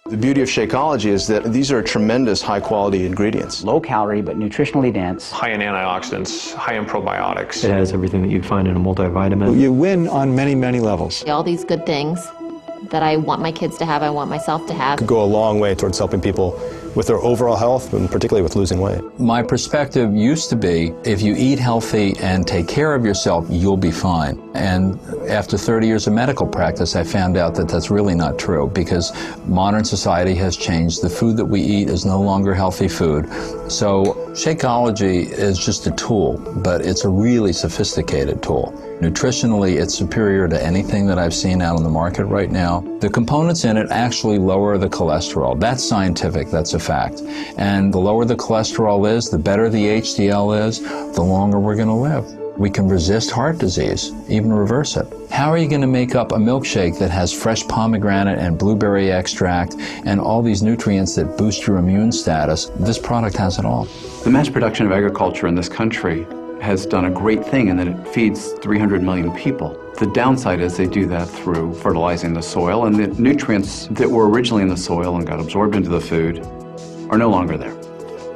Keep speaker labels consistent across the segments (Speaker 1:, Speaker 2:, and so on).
Speaker 1: The beauty of Shakeology is that these are tremendous high-quality ingredients.
Speaker 2: Low calorie, but nutritionally dense.
Speaker 3: High in antioxidants, high in probiotics.
Speaker 4: It has everything that you'd find in a multivitamin.
Speaker 5: You win on many, many levels.
Speaker 6: All these good things that I want my kids to have, I want myself to have.
Speaker 7: Could go a long way towards helping people with their overall health, and particularly with losing weight.
Speaker 8: My perspective used to be, if you eat healthy and take care of yourself, you'll be fine. And after 30 years of medical practice, I found out that that's really not true, because modern society has changed. The food that we eat is no longer healthy food. So Shakeology is just a tool, but it's a really sophisticated tool. Nutritionally, it's superior to anything that I've seen out on the market right now. The components in it actually lower the cholesterol. That's scientific, that's a fact. And the lower the cholesterol is, the better the HDL is, the longer we're going to live. We can resist heart disease, even reverse it. How are you going to make up a milkshake that has fresh pomegranate and blueberry extract and all these nutrients that boost your immune status? This product has it all.
Speaker 9: The mass production of agriculture in this country has done a great thing in that it feeds 300 million people. The downside is they do that through fertilizing the soil, and the nutrients that were originally in the soil and got absorbed into the food are no longer there.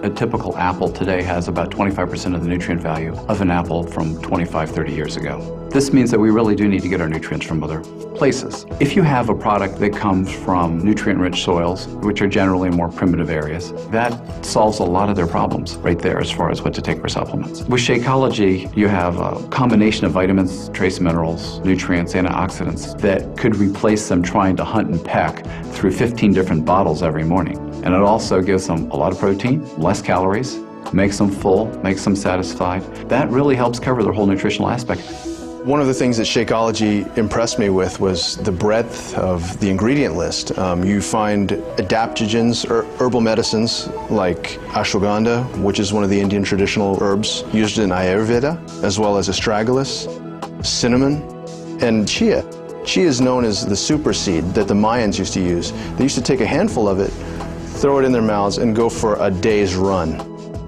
Speaker 9: A typical apple today has about 25% of the nutrient value of an apple from 25, 30 years ago. This means that we really do need to get our nutrients from other places. If you have a product that comes from nutrient-rich soils, which are generally more primitive areas, that solves a lot of their problems right there as far as what to take for supplements. With Shakeology, you have a combination of vitamins, trace minerals, nutrients, antioxidants that could replace them trying to hunt and peck through 15 different bottles every morning. And it also gives them a lot of protein, less calories, makes them full, makes them satisfied. That really helps cover their whole nutritional aspect.
Speaker 1: One of the things that Shakeology impressed me with was the breadth of the ingredient list. You find adaptogens, herbal medicines like ashwagandha, which is one of the Indian traditional herbs used in Ayurveda, as well as astragalus, cinnamon, and chia. Chia is known as the super seed that the Mayans used to use. They used to take a handful of it, throw it in their mouths, and go for a day's run.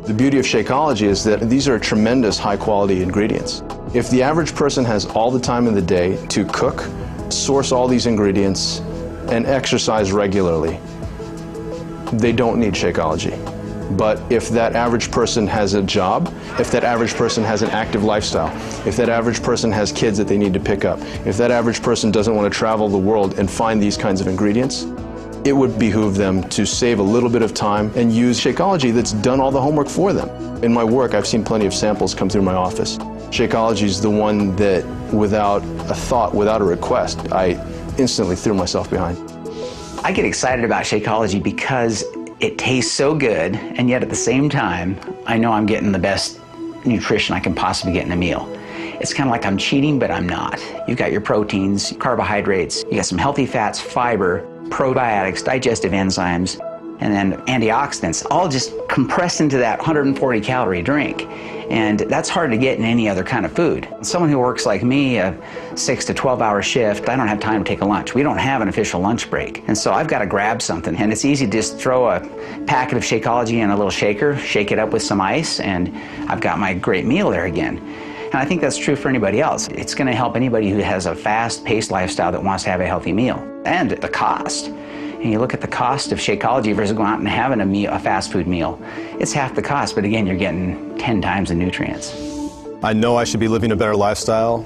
Speaker 1: The beauty of Shakeology is that these are tremendous high-quality ingredients. If the average person has all the time in the day to cook, source all these ingredients, and exercise regularly, they don't need Shakeology. But if that average person has a job, if that average person has an active lifestyle, if that average person has kids that they need to pick up, if that average person doesn't want to travel the world and find these kinds of ingredients, it would behoove them to save a little bit of time and use Shakeology that's done all the homework for them. In my work, I've seen plenty of samples come through my office. Shakeology is the one that, without a thought, without a request, I instantly threw myself behind.
Speaker 2: I get excited about Shakeology because it tastes so good, and yet at the same time, I know I'm getting the best nutrition I can possibly get in a meal. It's kind of like I'm cheating, but I'm not. You've got your proteins, carbohydrates, you got some healthy fats, fiber, probiotics, digestive enzymes, and then antioxidants, all just compressed into that 140-calorie drink. And that's hard to get in any other kind of food. Someone who works like me, a 6 to 12-hour shift, I don't have time to take a lunch. We don't have an official lunch break. And so I've got to grab something. And it's easy to just throw a packet of Shakeology in a little shaker, shake it up with some ice, and I've got my great meal there again. And I think that's true for anybody else. It's going to help anybody who has a fast-paced lifestyle that wants to have a healthy meal. And the cost. And you look at the cost of Shakeology versus going out and having a fast food meal. It's half the cost, but again, you're getting 10 times the nutrients.
Speaker 7: I know I should be living a better lifestyle,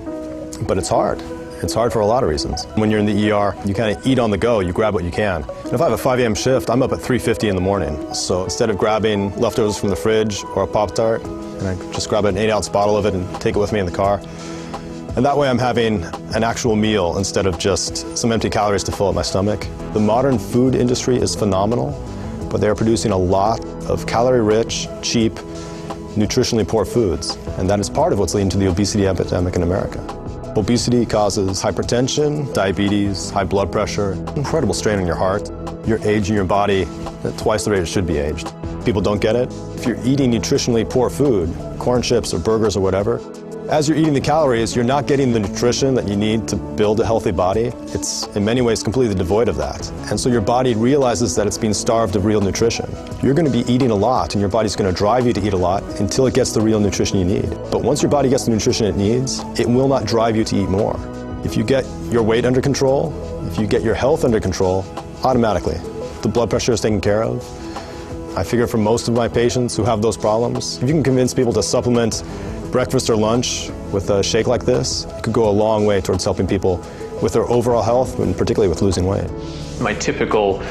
Speaker 7: but it's hard. It's hard for a lot of reasons. When you're in the ER, you kind of eat on the go, you grab what you can. And if I have a 5 a.m. shift, I'm up at 3:50 in the morning. So instead of grabbing leftovers from the fridge or a Pop-Tart, and I just grab an 8-ounce bottle of it and take it with me in the car. And that way I'm having an actual meal instead of just some empty calories to fill up my stomach. The modern food industry is phenomenal, but they are producing a lot of calorie-rich, cheap, nutritionally poor foods. And that is part of what's leading to the obesity epidemic in America. Obesity causes hypertension, diabetes, high blood pressure, incredible strain on your heart. You're aging your body at twice the rate it should be aged. People don't get it. If you're eating nutritionally poor food, corn chips or burgers or whatever, as you're eating the calories, you're not getting the nutrition that you need to build a healthy body. It's in many ways completely devoid of that. And so your body realizes that it's being starved of real nutrition. You're going to be eating a lot, and your body's going to drive you to eat a lot until it gets the real nutrition you need. But once your body gets the nutrition it needs, it will not drive you to eat more. If you get your weight under control, if you get your health under control, automatically the blood pressure is taken care of. I figure for most of my patients who have those problems, if you can convince people to supplement breakfast or lunch with a shake like this, it could go a long way towards helping people with their overall health and particularly with losing weight.
Speaker 3: My typical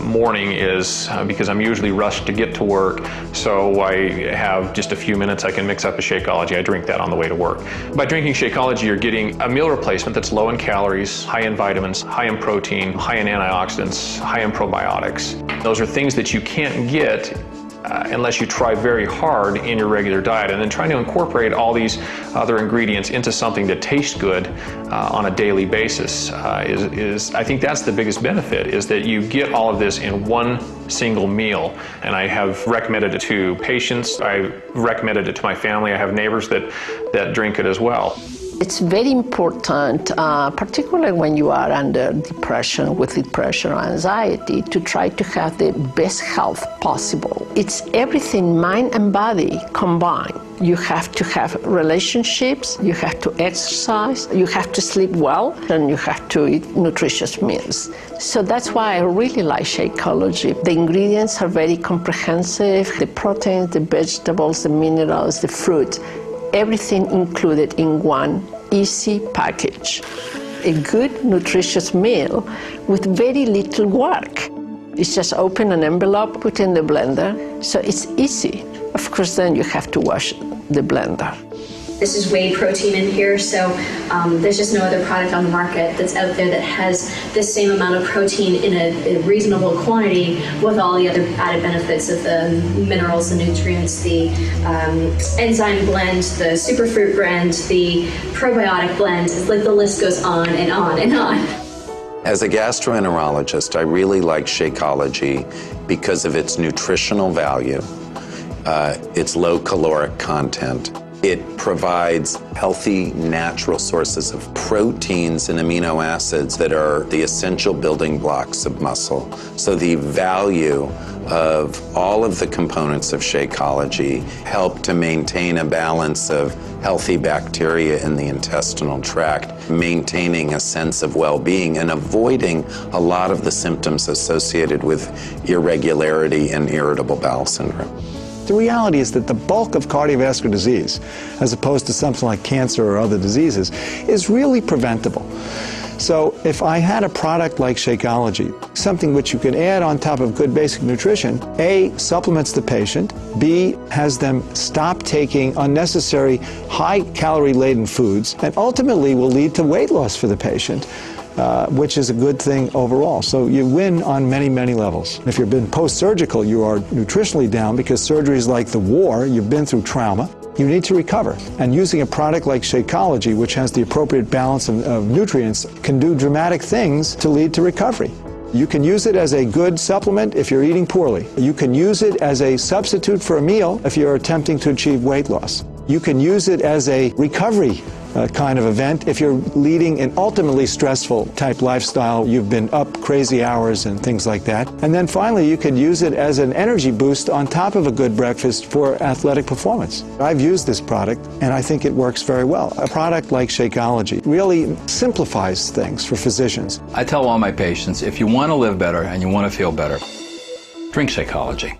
Speaker 3: morning is, because I'm usually rushed to get to work, so I have just a few minutes, I can mix up a Shakeology. I drink that on the way to work. By drinking Shakeology, you're getting a meal replacement that's low in calories, high in vitamins, high in protein, high in antioxidants, high in probiotics. Those are things that you can't get unless you try very hard in your regular diet, and then trying to incorporate all these other ingredients into something that tastes good on a daily basis is I think that's the biggest benefit, is that you get all of this in one single meal. And I have recommended it to patients, I recommended it to my family, I have neighbors that drink it as well.
Speaker 10: It's very important, particularly when you are under depression, with depression or anxiety, to try to have the best health possible. It's everything, mind and body combined. You have to have relationships, you have to exercise, you have to sleep well, and you have to eat nutritious meals. So that's why I really like Shakeology. The ingredients are very comprehensive, the proteins, the vegetables, the minerals, the fruit, everything included in one easy package. A good, nutritious meal with very little work. It's just open an envelope, put in the blender, so it's easy. Of course, then you have to wash the blender.
Speaker 11: This is whey protein in here, so there's just no other product on the market that's out there that has the same amount of protein in a reasonable quantity with all the other added benefits of the minerals, the nutrients, the enzyme blend, the superfruit blend, the probiotic blend. It's like the list goes on and on and on.
Speaker 12: As a gastroenterologist, I really like Shakeology because of its nutritional value, its low caloric content. It provides healthy, natural sources of proteins and amino acids that are the essential building blocks of muscle. So the value of all of the components of Shakeology help to maintain a balance of healthy bacteria in the intestinal tract, maintaining a sense of well-being and avoiding a lot of the symptoms associated with irregularity and irritable bowel syndrome.
Speaker 5: The reality is that the bulk of cardiovascular disease, as opposed to something like cancer or other diseases, is really preventable. So if I had a product like Shakeology, something which you can add on top of good basic nutrition, A, supplements the patient, B, has them stop taking unnecessary high-calorie-laden foods, and ultimately will lead to weight loss for the patient, which is a good thing overall. So you win on many, many levels. If you've been post-surgical, you are nutritionally down because surgery is like the war. You've been through trauma. You need to recover. And using a product like Shakeology, which has the appropriate balance of nutrients, can do dramatic things to lead to recovery. You can use it as a good supplement if you're eating poorly. You can use it as a substitute for a meal if you're attempting to achieve weight loss. You can use it as a recovery kind of event if you're leading an ultimately stressful type lifestyle. You've been up crazy hours and things like that. And then finally, you can use it as an energy boost on top of a good breakfast for athletic performance. I've used this product and I think it works very well. A product like Shakeology really simplifies things for physicians.
Speaker 8: I tell all my patients, if you want to live better and you want to feel better, drink Shakeology.